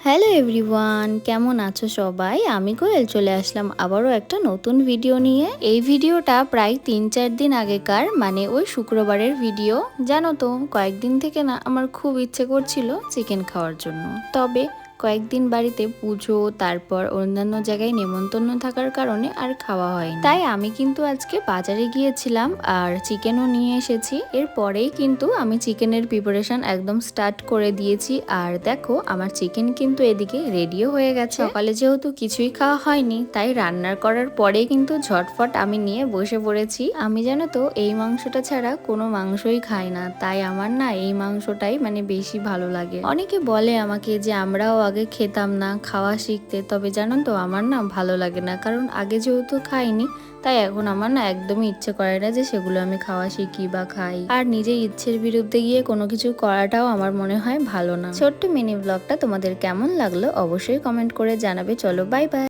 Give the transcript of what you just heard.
Hello everyone, কেমন আছো সবাই? আমি কোয়েল চলে আসলাম আবারও একটা নতুন ভিডিও নিয়ে। এই ভিডিওটা প্রায় 3-4 দিন আগেকার, মানে ওই শুক্রবারের ভিডিও। জানো তো, কয়েকদিন থেকে না আমার খুব ইচ্ছে করছিল চিকেন খাওয়ার জন্য। তবে কয়েকদিন বাড়িতে পুজো, তারপর অন্যান্য জায়গায় নেমন্তন্ন থাকার কারণে আর খাওয়া হয়নি। তাই আমি কিন্তু আজকে বাজারে গিয়েছিলাম আর চিকেনও নিয়ে এসেছি। এরপরেই কিন্তু আমি চিকেনের প্রিপারেশন একদম স্টার্ট করে দিয়েছি। আর দেখো, আমার চিকেন কিন্তু এদিকে রেডিও হয়ে গেছে। সকালে যেহেতু কিছুই খাওয়া হয়নি, তাই রান্নার করার পরে কিন্তু ঝটফট আমি নিয়ে বসে পড়েছি। আমি জানো তো এই মাংসটা ছাড়া কোনো মাংসই খাই না, তাই আমার না এই মাংসটাই মানে বেশি ভালো লাগে। অনেকে বলে আমাকে যে আমরাও আগে খেতাম না, খাওয়া শিখতে। তবে জানো তো আমার না ভালো লাগে না, কারণ আগে যেহেতু খাইনি, তাই এখন আমার না একদমই ইচ্ছে করে না যে সেগুলো আমি খাওয়া শিখি বা খাই। আর নিজের ইচ্ছের বিরুদ্ধে গিয়ে কোনো কিছু করাটাও আমার মনে হয় ভালো না। ছোট্ট মিনি ব্লগটা তোমাদের কেমন লাগলো অবশ্যই কমেন্ট করে জানাবে। চলো, বাই বাই।